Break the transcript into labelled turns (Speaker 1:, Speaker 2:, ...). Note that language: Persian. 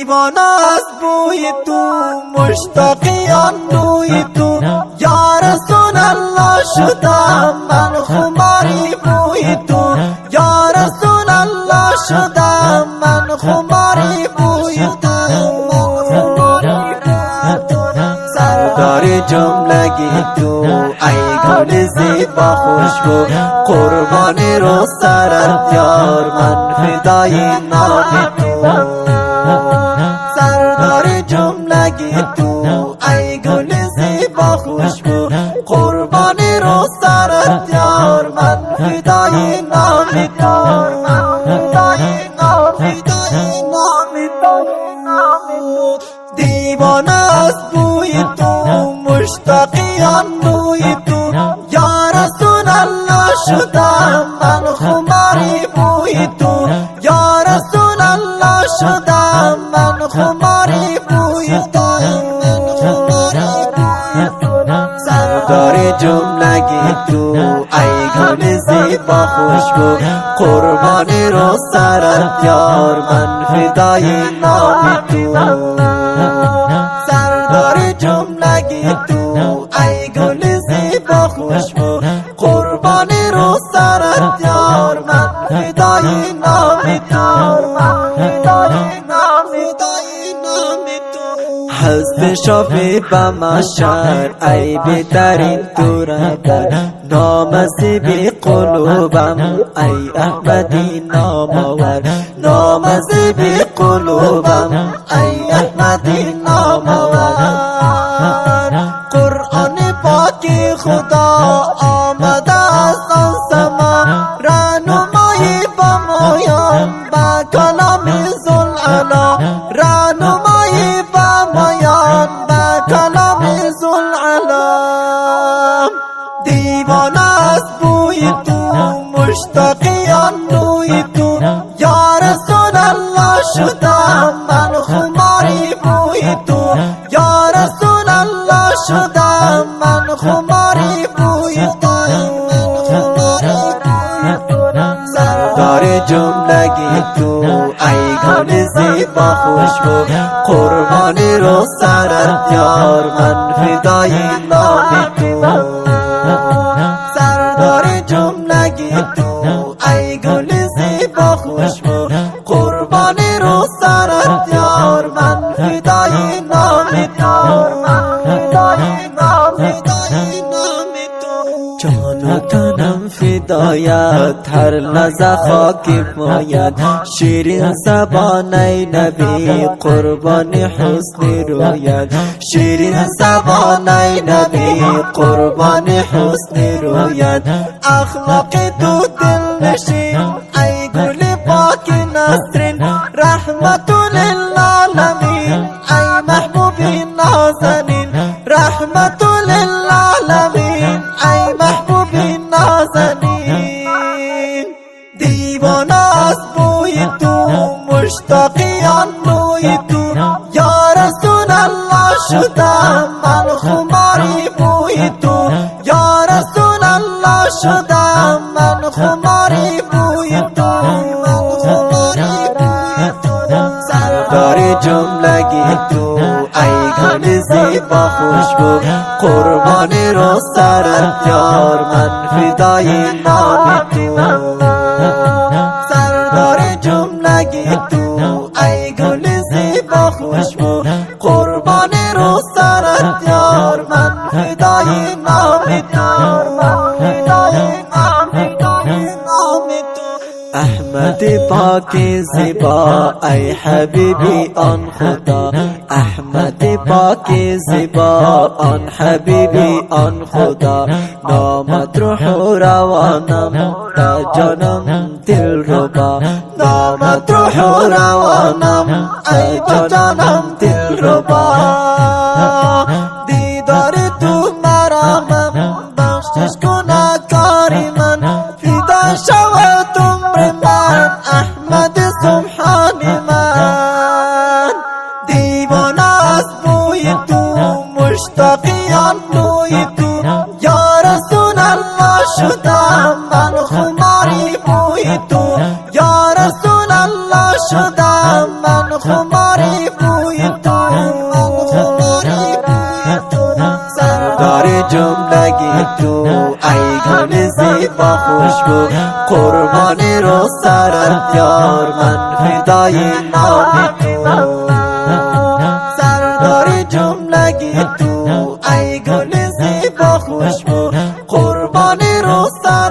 Speaker 1: دیوانه از بوی تو، مشتاقیان روی تو، یا رسول الله شدم من خماری بوی تو، یا رسول الله شدم من خماری بوی تو. سردار جملگی تو ای گل زیبا خوشبو، قربان رو سرت یار من فدای نام تو. سردار جملگی تو ای گل زیبا خوشبو، قربان رو سرت یار من فدای نام تو. دیوانه از بوی تو، مشتاقیان روی تو، یا رسول الله شدم من خماری بوی تو، یا رسول الله شدم من خماری بوی تو. سردار جملگی تو ای گل زیبا خوشبو، قربان رو سرت یار من فدای نام تو. سردار جملگی تو ای گل زیبا خوشبو، قربان رو سرت یار من فدای نام تو. حسب شافی بمشر ای بهترین تو رگر، نامزی قلوبم ای احمدی نامآور، نامزی قلوبم ای احمدی نامآور. قرآن پاک خدا آمده از آن سما، رهنمایی بمایان با کلام ذوالعلا، رهنمایی بمایان با کلام ذوالعلا. دیوانه از بوی تو، مشتاقیان روی تو، یا رسول الله شدم من خماری بوی تو، یا رسول الله شدم من خماری بوی تو. سردار جملگی تو ای گل زیبا خوشبو، قربان رو سرت یار من فدای نام تو. سردار جملگی تو ای گل زیبا خوشبو، قربان رو سرت یار من فدای نام تو. جان و تنم فدایت هر لحظه خاک پایت، شیرین زبان ای نبی قربان حسن رویت، شیرین زبان ای نبی قربان حسن رویت. اخلاق تو دل نشین ای گل پاک نسرین، رحمت للعالمین ای محبوب نازنین، رحمت للعالمین ای محبوب نازنین. دیوانه از بوی تو، مشتاقیان روی تو، یا رسول الله شدم من خماری بوی تو، یا رسول الله شدم من خماری بوی تو. سردار جملگی تو ای گل زیبا خوشبو، قربان رو سرت یار من فدای نام تو. سردار جملگی تو ای گل زیبا خوشبو، قربان رو سرت یار من فدای نام تو. احمد پاک زیبا ای حبیبی آن خدا، احمد پاک زیبا آن حبیبی آن خدا. نامت روح و روانم تا جانم دل ربا، نامت روح و روانم ای جانم دل ربا. دیدار تو مرامم بخشش کن کاری من، فدا شود عمر من احمد سبحان من. دیوانه از بوی تو، مشتاقیان روی تو، یا رسول الله شدم من خماری بوی تو، یا رسول الله شدم من خماری خماری بوی تو سردار جملگی تو ای گل زیبا خوشبو قربان رو سرت یار من فدای نام تو سردار جملگی تو ای گل زیبا خوشبو قربان رو سرت